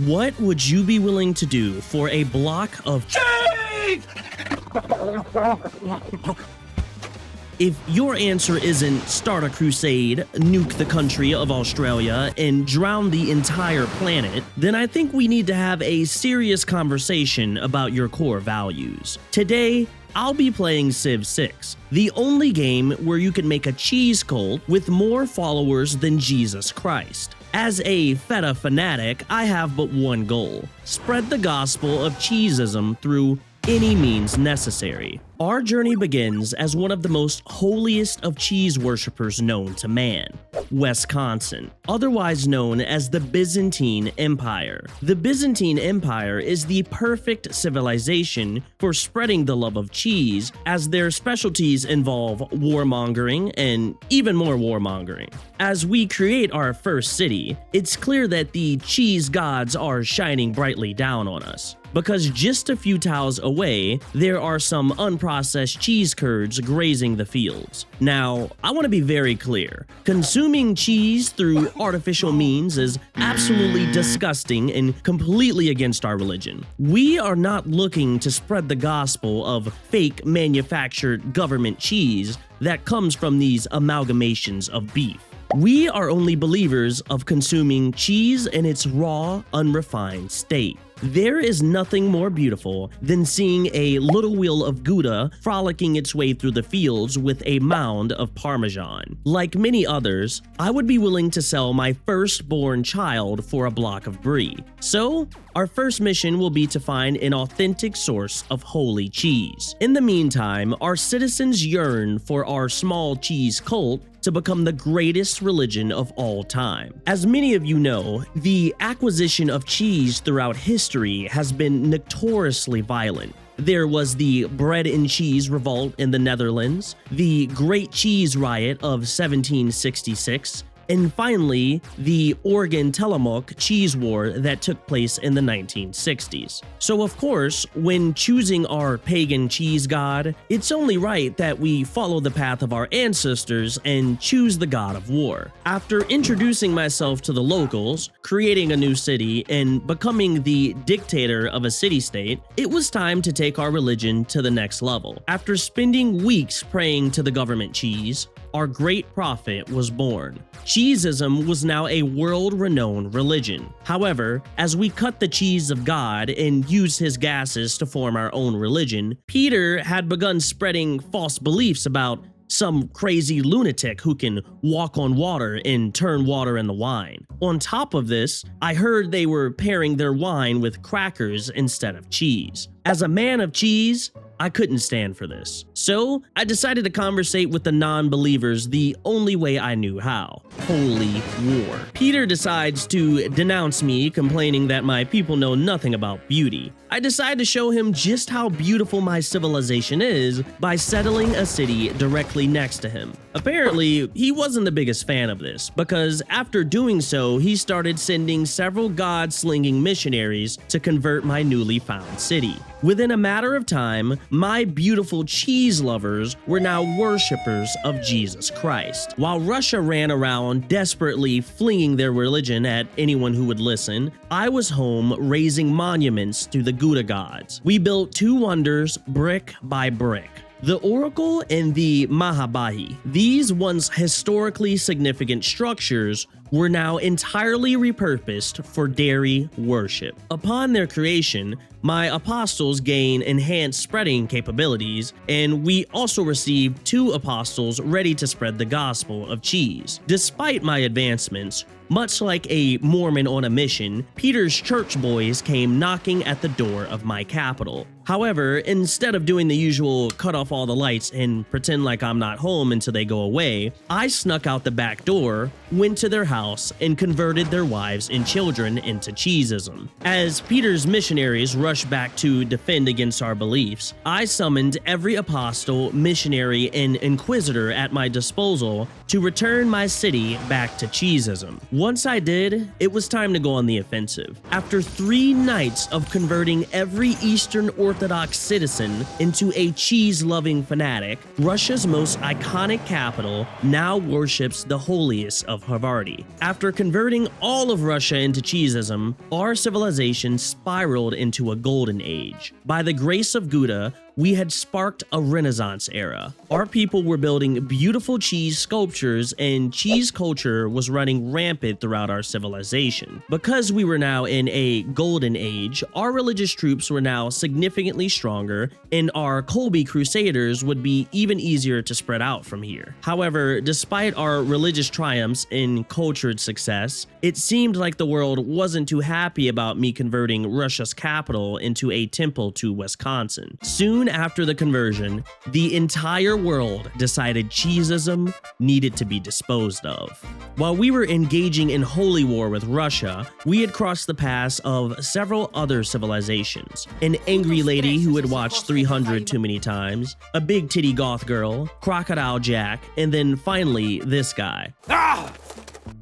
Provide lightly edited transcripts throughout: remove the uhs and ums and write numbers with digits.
What would you be willing to do for a block of cheese? If your answer isn't start a crusade, nuke the country of Australia, and drown the entire planet, then I think we need to have a serious conversation about your core values. Today, I'll be playing Civ 6, the only game where you can make a cheese cult with more followers than Jesus Christ. As a feta fanatic, I have but one goal: spread the gospel of Cheesism through any means necessary. Our journey begins as one of the most holiest of cheese worshippers known to man, Wisconsin, otherwise known as the Byzantine Empire. The Byzantine Empire is the perfect civilization for spreading the love of cheese, as their specialties involve warmongering and even more warmongering. As we create our first city, it's clear that the cheese gods are shining brightly down on us, because just a few tiles away, there are some unprocessed cheese curds grazing the fields. Now, I want to be very clear. Consuming cheese through artificial means is absolutely disgusting and completely against our religion. We are not looking to spread the gospel of fake manufactured government cheese that comes from these amalgamations of beef. We are only believers of consuming cheese in its raw, unrefined state. There is nothing more beautiful than seeing a little wheel of Gouda frolicking its way through the fields with a mound of Parmesan. Like many others, I would be willing to sell my firstborn child for a block of brie. So, our first mission will be to find an authentic source of holy cheese. In the meantime, our citizens yearn for our small cheese cult to become the greatest religion of all time. As many of you know, the acquisition of cheese throughout history has been notoriously violent. There was the bread and cheese revolt in the Netherlands, the Great Cheese Riot of 1766, and finally, the Oregon Tillamook cheese war that took place in the 1960s. So of course, when choosing our pagan cheese god, it's only right that we follow the path of our ancestors and choose the god of war. After introducing myself to the locals, creating a new city, and becoming the dictator of a city-state, it was time to take our religion to the next level. After spending weeks praying to the government cheese, our great prophet was born. Cheesism was now a world-renowned religion. However, as we cut the cheese of God and used his gases to form our own religion, Peter had begun spreading false beliefs about some crazy lunatic who can walk on water and turn water into wine. On top of this, I heard they were pairing their wine with crackers instead of cheese. As a man of cheese, I couldn't stand for this. So I decided to conversate with the non-believers the only way I knew how: holy war. Peter decides to denounce me, complaining that my people know nothing about beauty. I decide to show him just how beautiful my civilization is by settling a city directly next to him. Apparently, he wasn't the biggest fan of this, because after doing so, he started sending several god-slinging missionaries to convert my newly found city. Within a matter of time, my beautiful cheese lovers were now worshippers of Jesus Christ. While Russia ran around desperately flinging their religion at anyone who would listen, I was home raising monuments to the Gouda gods. We built two wonders brick by brick: the Oracle and the Mahabahi. These once historically significant structures were now entirely repurposed for dairy worship. Upon their creation, my apostles gained enhanced spreading capabilities, and we also received 2 apostles ready to spread the gospel of cheese. Despite my advancements, much like a Mormon on a mission, Peter's church boys came knocking at the door of my capital. However, instead of doing the usual cut off all the lights and pretend like I'm not home until they go away, I snuck out the back door, went to their house, and converted their wives and children into Cheesism. As Peter's missionaries rushed back to defend against our beliefs, I summoned every apostle, missionary, and inquisitor at my disposal to return my city back to Cheesism. Once I did, it was time to go on the offensive. After 3 nights of converting every Eastern Orthodox citizen into a cheese-loving fanatic, Russia's most iconic capital now worships the holiest of Havarti. day. After converting all of Russia into Cheesism, our civilization spiraled into a golden age. By the grace of Gouda, we had sparked a Renaissance era. Our people were building beautiful cheese sculptures, and cheese culture was running rampant throughout our civilization. Because we were now in a golden age, our religious troops were now significantly stronger, and our Colby Crusaders would be even easier to spread out from here. However, despite our religious triumphs and cultured success, it seemed like the world wasn't too happy about me converting Russia's capital into a temple to Wisconsin. Soon after the conversion, the entire world decided Cheesism needed to be disposed of. While we were engaging in holy war with Russia, we had crossed the paths of several other civilizations. An angry lady who had watched 300 too many times, a big titty goth girl, Crocodile Jack, and then finally this guy.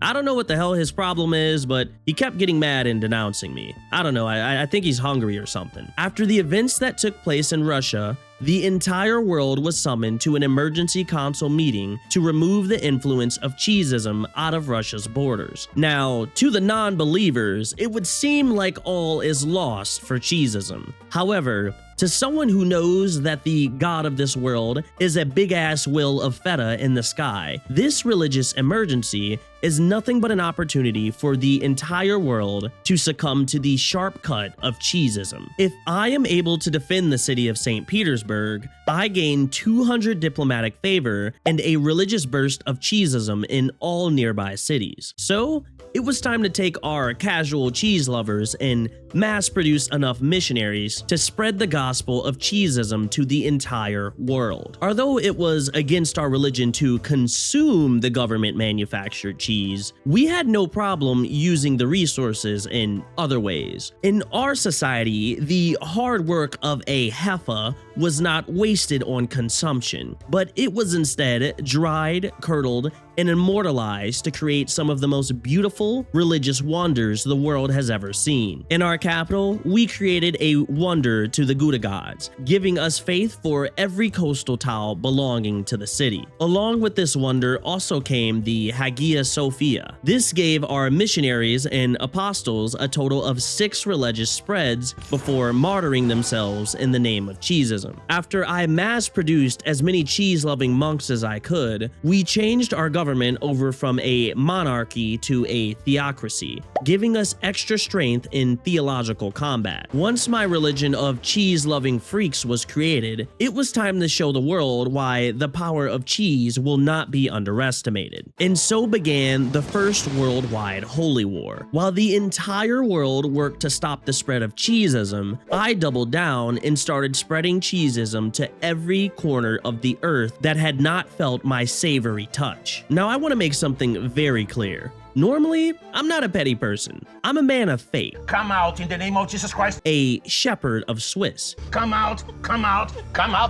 I don't know what the hell his problem is, but he kept getting mad and denouncing me. I don't know, I think he's hungry or something. After the events that took place in Russia, the entire world was summoned to an emergency council meeting to remove the influence of Cheesism out of Russia's borders. Now, to the non-believers, it would seem like all is lost for Cheesism. However, to someone who knows that the god of this world is a big-ass will of feta in the sky, this religious emergency is nothing but an opportunity for the entire world to succumb to the sharp cut of Cheesism. If I am able to defend the city of St. Petersburg, I gain 200 diplomatic favor and a religious burst of Cheesism in all nearby cities. So, it was time to take our casual cheese lovers and mass produce enough missionaries to spread the gospel of Cheesism to the entire world. Although it was against our religion to consume the government manufactured cheese, we had no problem using the resources in other ways. In our society, the hard work of a heifer was not wasted on consumption, but it was instead dried, curdled, and immortalized to create some of the most beautiful religious wonders the world has ever seen. In our capital, we created a wonder to the Gouda gods, giving us faith for every coastal towel belonging to the city. Along with this wonder also came the Hagia Sophia. This gave our missionaries and apostles a total of 6 religious spreads before martyring themselves in the name of Cheesism. After I mass-produced as many cheese-loving monks as I could, we changed our government over from a monarchy to a theocracy, giving us extra strength in theological combat. Once my religion of cheese-loving freaks was created, it was time to show the world why the power of cheese will not be underestimated. And so began the first worldwide holy war. While the entire world worked to stop the spread of Cheesism, I doubled down and started spreading Cheesism to every corner of the earth that had not felt my savory touch. Now I want to make something very clear. Normally, I'm not a petty person. I'm a man of faith. Come out in the name of Jesus Christ. A shepherd of Swiss. Come out,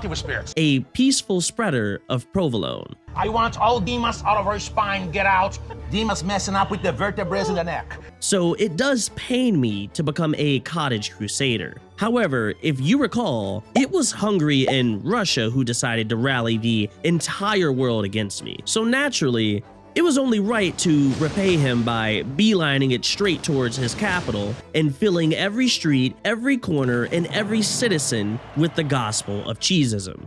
evil spirits. A peaceful spreader of provolone. I want all demons out of our spine, get out. Demons messing up with the vertebrae in the neck. So it does pain me to become a cottage crusader. However, if you recall, it was Hungary and Russia who decided to rally the entire world against me. So naturally, it was only right to repay him by beelining it straight towards his capital and filling every street, every corner, and every citizen with the gospel of Cheesism.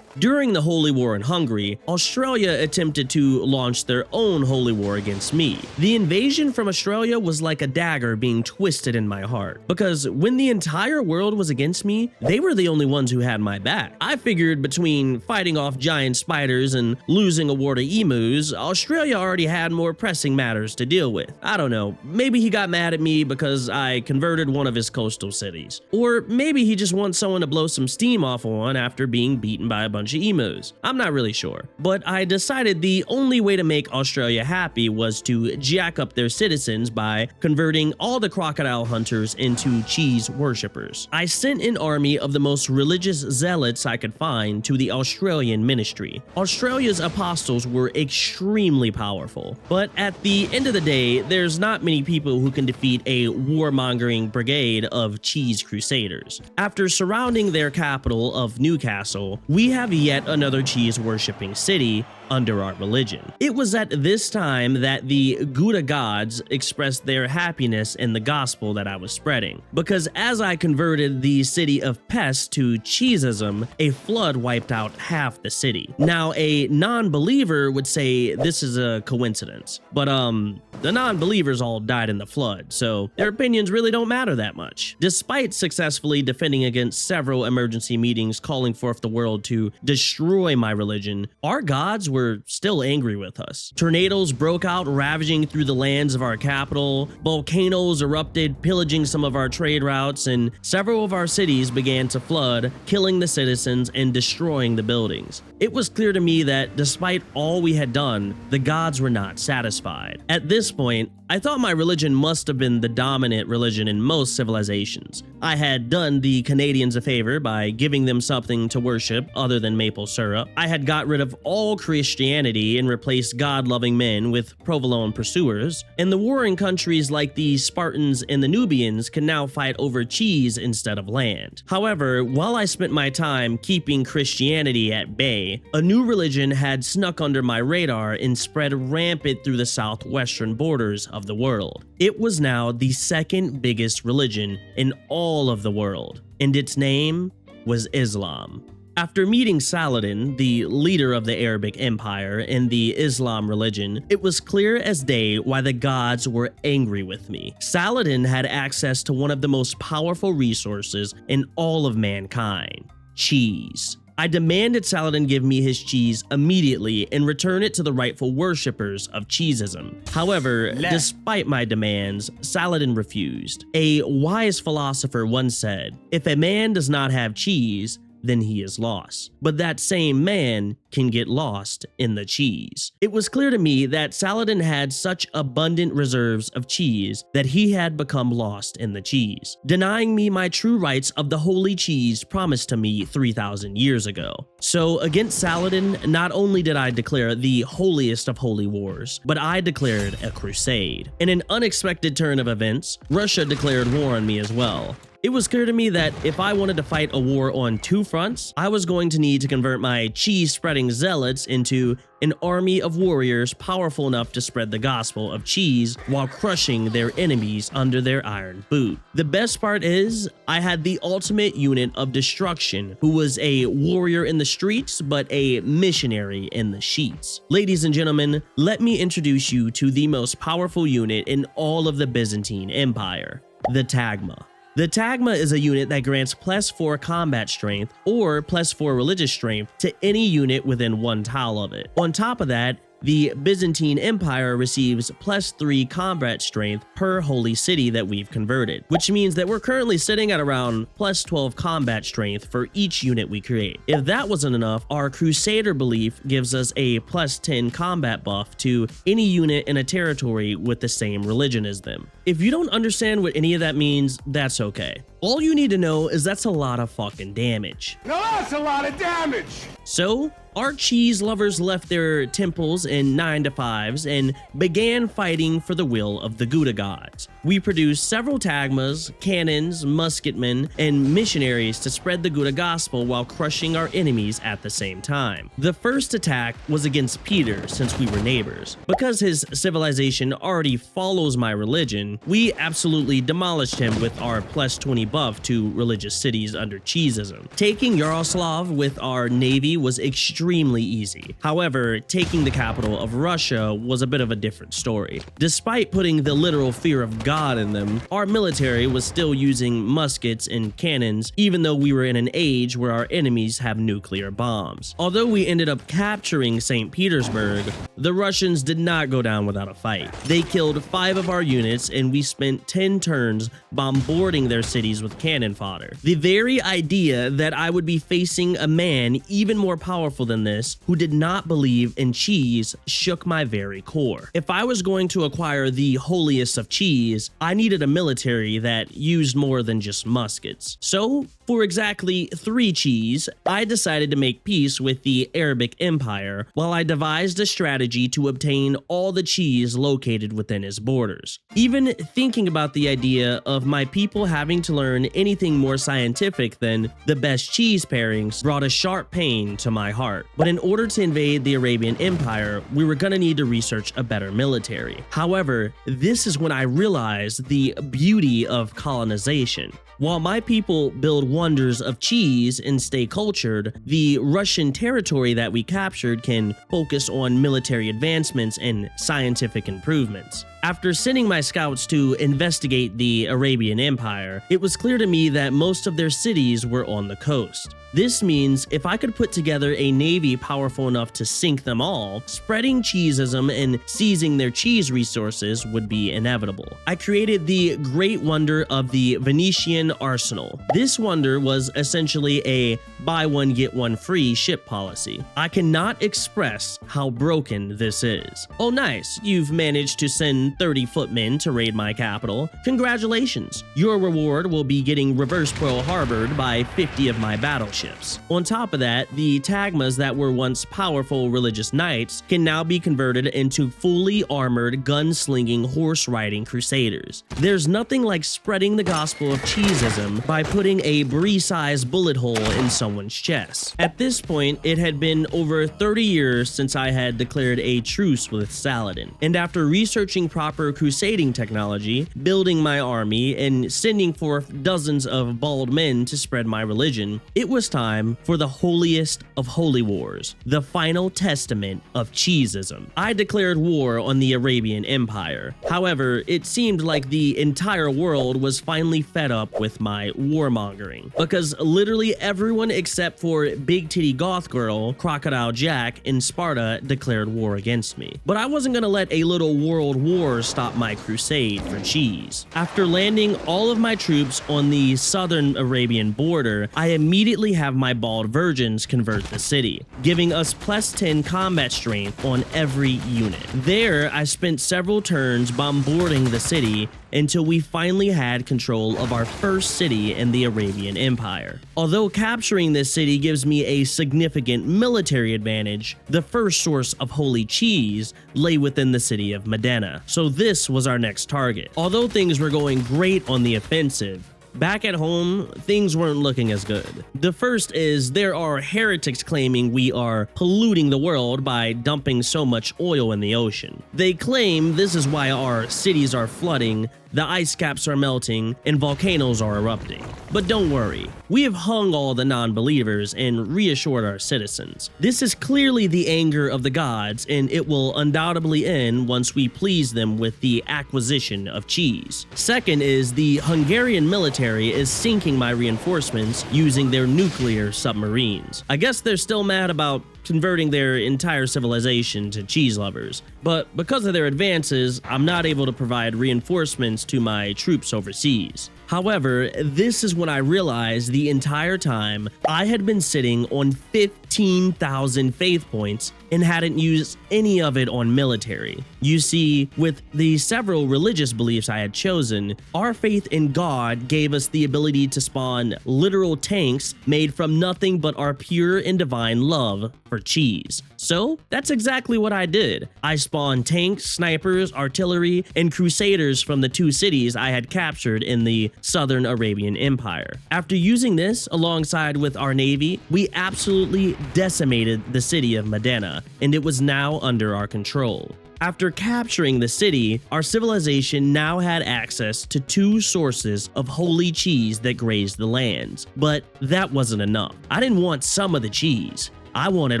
During the Holy War in Hungary, Australia attempted to launch their own holy war against me. The invasion from Australia was like a dagger being twisted in my heart, because when the entire world was against me, they were the only ones who had my back. I figured between fighting off giant spiders and losing a war to emus, Australia already had more pressing matters to deal with. I don't know, maybe he got mad at me because I converted one of his coastal cities. Or maybe he just wants someone to blow some steam off on after being beaten by a bunch of emus. I'm not really sure. But I decided the only way to make Australia happy was to jack up their citizens by converting all the crocodile hunters into cheese worshippers. I sent an army of the most religious zealots I could find to the Australian ministry. Australia's apostles were extremely powerful, but at the end of the day, there's not many people who can defeat a warmongering brigade of cheese crusaders. After surrounding their capital of Newcastle, we have yet another cheese worshipping city, under our religion. It was at this time that the Gouda gods expressed their happiness in the gospel that I was spreading, because as I converted the city of Pest to Cheesism, a flood wiped out half the city. Now, a non-believer would say this is a coincidence, but the non-believers all died in the flood, so their opinions really don't matter that much. Despite successfully defending against several emergency meetings calling forth the world to destroy my religion, our gods were still angry with us. Tornadoes broke out, ravaging through the lands of our capital, volcanoes erupted, pillaging some of our trade routes, and several of our cities began to flood, killing the citizens and destroying the buildings. It was clear to me that despite all we had done, the gods were not satisfied. At this point, I thought my religion must have been the dominant religion in most civilizations. I had done the Canadians a favor by giving them something to worship other than maple syrup. I had got rid of all Christianity and replaced God-loving men with Provolone pursuers, and the warring countries like the Spartans and the Nubians can now fight over cheese instead of land. However, while I spent my time keeping Christianity at bay, a new religion had snuck under my radar and spread rampant through the southwestern borders of the world. It was now the second biggest religion in all of the world, and its name was Islam. After meeting Saladin, the leader of the Arabic Empire and the Islam religion, it was clear as day why the gods were angry with me. Saladin had access to one of the most powerful resources in all of mankind: cheese. I demanded Saladin give me his cheese immediately and return it to the rightful worshippers of Cheesism. However, despite my demands, Saladin refused. A wise philosopher once said, "If a man does not have cheese, then he is lost. But that same man can get lost in the cheese." It was clear to me that Saladin had such abundant reserves of cheese that he had become lost in the cheese, denying me my true rights of the holy cheese promised to me 3,000 years ago. So against Saladin, not only did I declare the holiest of holy wars, but I declared a crusade. In an unexpected turn of events, Russia declared war on me as well. It was clear to me that if I wanted to fight a war on two fronts, I was going to need to convert my cheese-spreading zealots into an army of warriors powerful enough to spread the gospel of cheese while crushing their enemies under their iron boot. The best part is, I had the ultimate unit of destruction, who was a warrior in the streets, but a missionary in the sheets. Ladies and gentlemen, let me introduce you to the most powerful unit in all of the Byzantine Empire, the Tagma. The Tagma is a unit that grants +4 combat strength or +4 religious strength to any unit within 1 tile of it. On top of that, the Byzantine Empire receives +3 combat strength per holy city that we've converted, which means that we're currently sitting at around +12 combat strength for each unit we create. If that wasn't enough, our Crusader belief gives us a +10 combat buff to any unit in a territory with the same religion as them. If you don't understand what any of that means, that's okay. All you need to know is that's a lot of fucking damage. Now that's a lot of damage! So, our cheese lovers left their temples in 9 to 5s and began fighting for the will of the Gouda gods. We produced several tagmas, cannons, musketmen, and missionaries to spread the Gouda gospel while crushing our enemies at the same time. The first attack was against Peter, since we were neighbors. Because his civilization already follows my religion, we absolutely demolished him with our +20 buff to religious cities under Cheesism. Taking Yaroslav with our navy was extremely easy. However, taking the capital of Russia was a bit of a different story. Despite putting the literal fear of God in them, our military was still using muskets and cannons, even though we were in an age where our enemies have nuclear bombs. Although we ended up capturing St. Petersburg, the Russians did not go down without a fight. They killed 5 of our units, and we spent 10 turns bombarding their cities with cannon fodder. The very idea that I would be facing a man even more powerful than this who did not believe in cheese shook my very core. If I was going to acquire the holiest of cheese, I needed a military that used more than just muskets. So, for exactly 3 cheese, I decided to make peace with the Arabic Empire while I devised a strategy to obtain all the cheese located within his borders. Even thinking about the idea of my people having to learn anything more scientific than the best cheese pairings brought a sharp pain to my heart. start. But in order to invade the Arabian Empire, we were gonna need to research a better military. However, this is when I realized the beauty of colonization. While my people build wonders of cheese and stay cultured, the Russian territory that we captured can focus on military advancements and scientific improvements. After sending my scouts to investigate the Arabian Empire, it was clear to me that most of their cities were on the coast. This means if I could put together a navy powerful enough to sink them all, spreading cheesism and seizing their cheese resources would be inevitable. I created the great wonder of the Venetian arsenal. This wonder was essentially a buy one get one free ship policy. I cannot express how broken this is. Oh nice, you've managed to send 30 footmen to raid my capital. Congratulations. Your reward will be getting reverse Pearl Harbored by 50 of my battleships. On top of that, the Tagmas that were once powerful religious knights can now be converted into fully armored, gun-slinging, horse-riding crusaders. There's nothing like spreading the gospel of cheesism by putting a brie-sized bullet hole in someone's chest. At this point, it had been over 30 years since I had declared a truce with Saladin, and after researching proper crusading technology, building my army, and sending forth dozens of bald men to spread my religion, it was time for the holiest of holy wars, the final testament of cheesism. I declared war on the Arabian Empire. However, it seemed like the entire world was finally fed up with my warmongering, because literally everyone except for Big Titty Goth Girl, Crocodile Jack, and Sparta declared war against me. But I wasn't gonna let a little world war stop my crusade for cheese. After landing all of my troops on the southern Arabian border, I immediately have my bald virgins convert the city, giving us +10 combat strength on every unit. There, I spent several turns bombarding the city until we finally had control of our first city in the Arabian Empire. Although capturing this city gives me a significant military advantage, the first source of holy cheese lay within the city of Medina, so this was our next target. Although things were going great on the offensive, back at home, things weren't looking as good. The first is there are heretics claiming we are polluting the world by dumping so much oil in the ocean. They claim this is why our cities are flooding, the ice caps are melting, and volcanoes are erupting. But don't worry, we have hung all the non-believers and reassured our citizens. This is clearly the anger of the gods, and it will undoubtedly end once we please them with the acquisition of cheese. Second is the Hungarian military is sinking my reinforcements using their nuclear submarines. I guess they're still mad about converting their entire civilization to cheese lovers, but because of their advances, I'm not able to provide reinforcements to my troops overseas. However, this is when I realized the entire time I had been sitting on 15,000 faith points and hadn't used any of it on military. You see, with the several religious beliefs I had chosen, our faith in God gave us the ability to spawn literal tanks made from nothing but our pure and divine love for cheese. So that's exactly what I did. I spawned tanks, snipers, artillery, and crusaders from the two cities I had captured in the southern Arabian Empire. After using this alongside with our navy, we absolutely decimated the city of Medina, and it was now under our control. After capturing the city, our civilization now had access to two sources of holy cheese that grazed the lands. But that wasn't enough. I didn't want some of the cheese. I wanted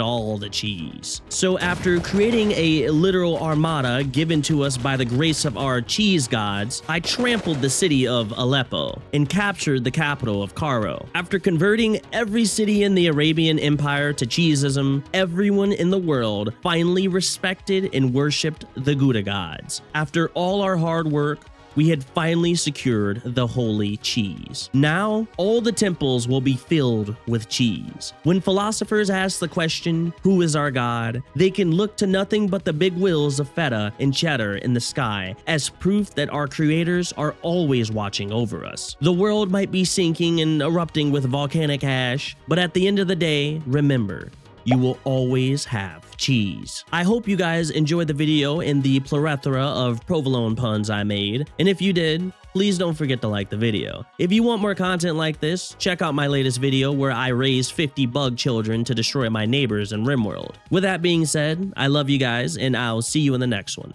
all the cheese. So after creating a literal armada given to us by the grace of our cheese gods, I trampled the city of Aleppo and captured the capital of Cairo. After converting every city in the Arabian Empire to cheesism, everyone in the world finally respected and worshipped the Gouda gods. After all our hard work, we had finally secured the holy cheese. Now, all the temples will be filled with cheese. When philosophers ask the question, who is our God? They can look to nothing but the big wheels of feta and cheddar in the sky as proof that our creators are always watching over us. The world might be sinking and erupting with volcanic ash, but at the end of the day, remember, you will always have cheese. I hope you guys enjoyed the video and the plethora of provolone puns I made, and if you did, please don't forget to like the video. If you want more content like this, check out my latest video where I raised 50 bug children to destroy my neighbors in RimWorld. With that being said, I love you guys, and I'll see you in the next one.